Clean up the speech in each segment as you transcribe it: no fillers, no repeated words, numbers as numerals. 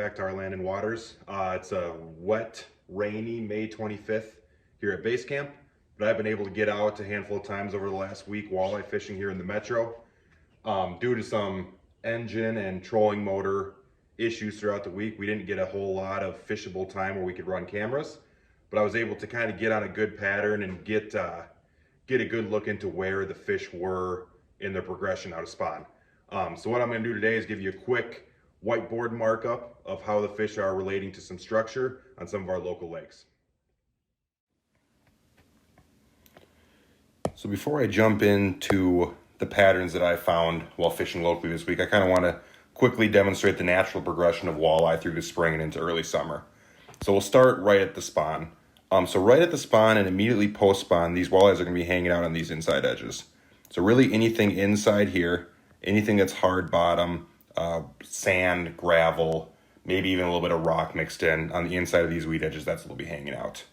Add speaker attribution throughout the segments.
Speaker 1: back to our land and waters. It's a wet, rainy May 25th here at base camp, but I've been able to get out a handful of times over the last week walleye fishing here in the metro. Due to some engine and trolling motor issues throughout the week, we didn't get a whole lot of fishable time where we could run cameras, but I was able to kind of get on a good pattern and get a good look into where the fish were in their progression out of spawn. So what I'm going to do today is give you a quick whiteboard markup of how the fish are relating to some structure on some of our local lakes. So before I jump into the patterns that I found while fishing locally this week, I kind of want to quickly demonstrate the natural progression of walleye through the spring and into early summer. So we'll start right at the spawn. So right at the spawn and immediately post spawn, these walleyes are going to be hanging out on these inside edges. So really anything inside here, anything that's hard bottom, sand, gravel, maybe even a little bit of rock mixed in on the inside of these weed edges, that's what will be hanging out.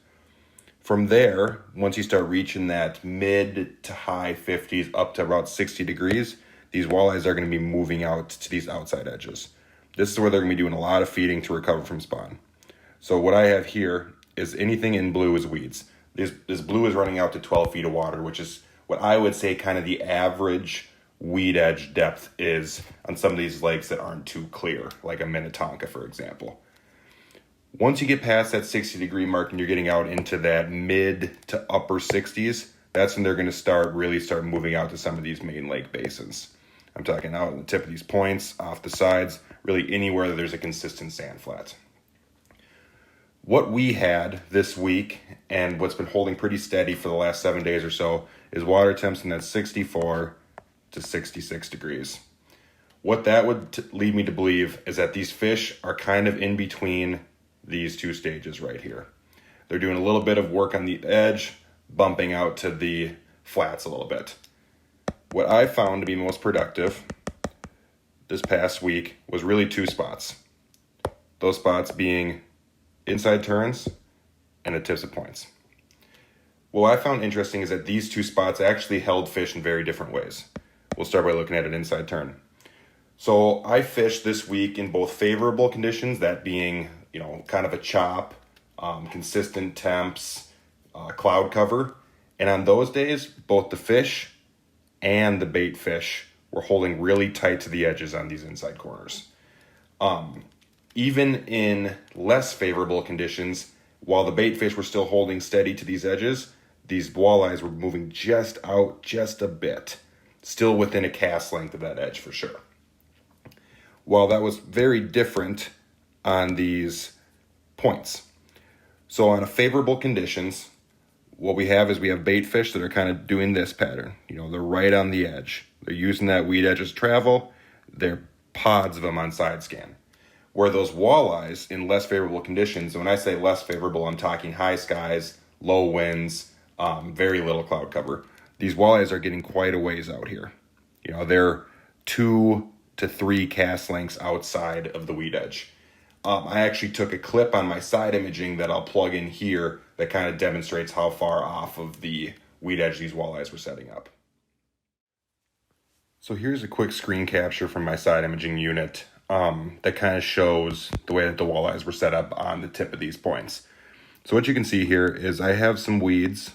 Speaker 1: From there, once you start reaching that mid to high 50s up to about 60 degrees, these walleyes are going to be moving out to these outside edges. This is where they're going to be doing a lot of feeding to recover from spawn. So what I have here is anything in blue is weeds. This blue is running out to 12 feet of water, which is what I would say kind of the average weed edge depth is on some of these lakes that aren't too clear, like a Minnetonka, for example. Once you get past that 60-degree mark and you're getting out into that mid to upper 60s, that's when they're going to really start moving out to some of these main lake basins. I'm talking out on the tip of these points, off the sides, really anywhere that there's a consistent sand flat. What we had this week, and what's been holding pretty steady for the last 7 days or so, is water temps in that 64 to 66 degrees. What that would lead me to believe is that these fish are kind of in between these two stages right here. They're doing a little bit of work on the edge, bumping out to the flats a little bit. What I found to be most productive this past week was really two spots. Those spots being inside turns and the tips of points. What I found interesting is that these two spots actually held fish in very different ways. We'll start by looking at an inside turn. So I fished this week in both favorable conditions, that being, kind of a chop, consistent temps, cloud cover. And on those days, both the fish and the bait fish were holding really tight to the edges on these inside corners. Even in less favorable conditions, while the bait fish were still holding steady to these edges, these walleyes were moving just out just a bit, still within a cast length of that edge for sure. While that was very different on these points. So on a favorable conditions, what we have is we have bait fish that are kind of doing this pattern. They're right on the edge. They're using that weed edge as travel. They're pods of them on side scan. Where those walleyes in less favorable conditions, and when I say less favorable, I'm talking high skies, low winds, very little cloud cover. These walleyes are getting quite a ways out here. They're 2 to 3 cast lengths outside of the weed edge. I actually took a clip on my side imaging that I'll plug in here that kind of demonstrates how far off of the weed edge these walleyes were setting up. So here's a quick screen capture from my side imaging unit that kind of shows the way that the walleyes were set up on the tip of these points. So what you can see here is I have some weeds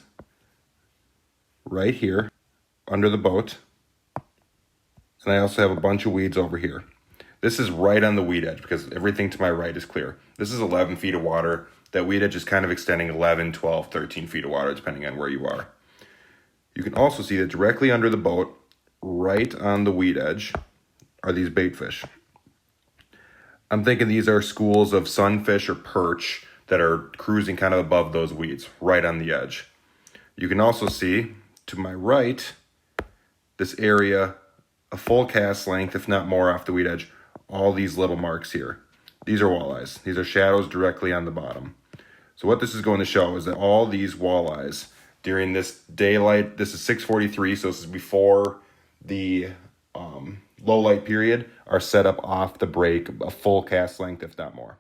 Speaker 1: right here under the boat, and I also have a bunch of weeds over here. This is right on the weed edge because everything to my right is clear. This is 11 feet of water. That weed edge is kind of extending 11, 12, 13 feet of water depending on where you are. You can also see that directly under the boat, right on the weed edge, are these bait fish. I'm thinking these are schools of sunfish or perch that are cruising kind of above those weeds, right on the edge. You can also see to my right, this area, a full cast length, if not more off the weed edge, all these little marks here. These are walleyes. These are shadows directly on the bottom. So what this is going to show is that all these walleyes during this daylight, this is 6:43, so this is before the low light period, are set up off the break, a full cast length, if not more.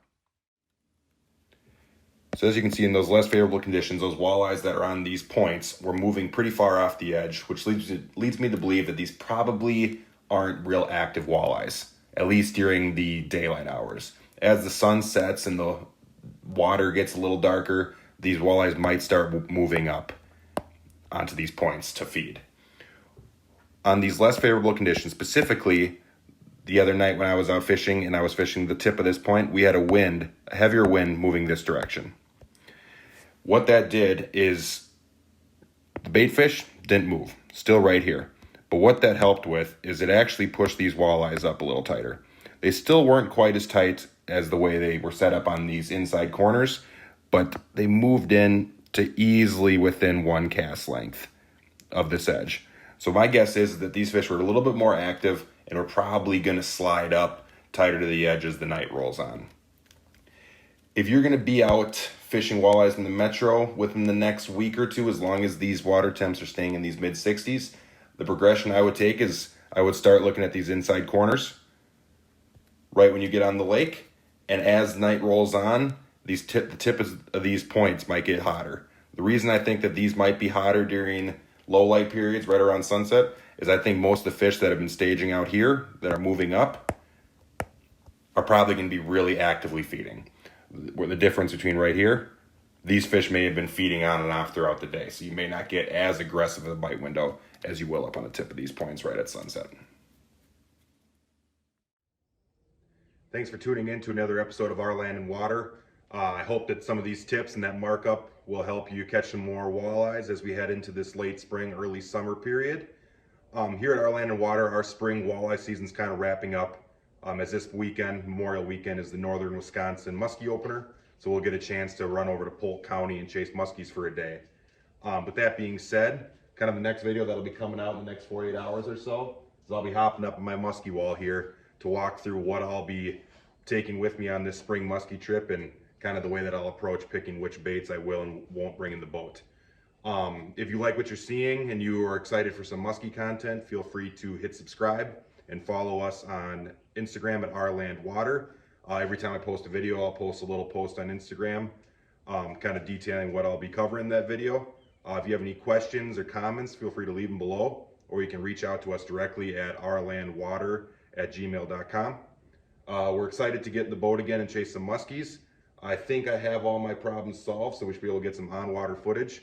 Speaker 1: So as you can see in those less favorable conditions, those walleyes that are on these points were moving pretty far off the edge, which leads me to believe that these probably aren't real active walleyes, at least during the daylight hours. as the sun sets and the water gets a little darker, these walleyes might start moving up onto these points to feed. On these less favorable conditions, specifically the other night when I was out fishing and I was fishing the tip of this point, we had a heavier wind moving this direction. What that did is the bait fish didn't move, still right here. But what that helped with is it actually pushed these walleyes up a little tighter. They still weren't quite as tight as the way they were set up on these inside corners, but they moved in to easily within one cast length of this edge. So my guess is that these fish were a little bit more active and are probably going to slide up tighter to the edge as the night rolls on. If you're going to be out fishing walleyes in the metro within the next week or two, as long as these water temps are staying in these mid-60s, the progression I would take is I would start looking at these inside corners right when you get on the lake, and as night rolls on, the tip of these points might get hotter. The reason I think that these might be hotter during low light periods right around sunset is I think most of the fish that have been staging out here that are moving up are probably going to be really actively feeding. Where the difference between right here, these fish may have been feeding on and off throughout the day, so you may not get as aggressive of a bite window as you will up on the tip of these points right at sunset. Thanks for tuning in to another episode of Our Land and Water. I hope that some of these tips and that markup will help you catch some more walleyes as we head into this late spring, early summer period. Here at Our Land and Water, our spring walleye season's kind of wrapping up as this weekend, Memorial Weekend, is the Northern Wisconsin muskie opener. So we'll get a chance to run over to Polk County and chase muskies for a day. But that being said, kind of the next video that'll be coming out in the next 48 hours or so is I'll be hopping up on my muskie wall here to walk through what I'll be taking with me on this spring muskie trip and kind of the way that I'll approach picking which baits I will and won't bring in the boat. If you like what you're seeing and you are excited for some muskie content, feel free to hit subscribe and follow us on Instagram at Our Land Water. Every time I post a video, I'll post a little post on Instagram kind of detailing what I'll be covering in that video. If you have any questions or comments, feel free to leave them below, or you can reach out to us directly at ourlandwater@gmail.com. We're excited to get in the boat again and chase some muskies. I think I have all my problems solved, so we should be able to get some on-water footage.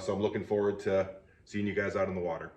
Speaker 1: So I'm looking forward to seeing you guys out in the water.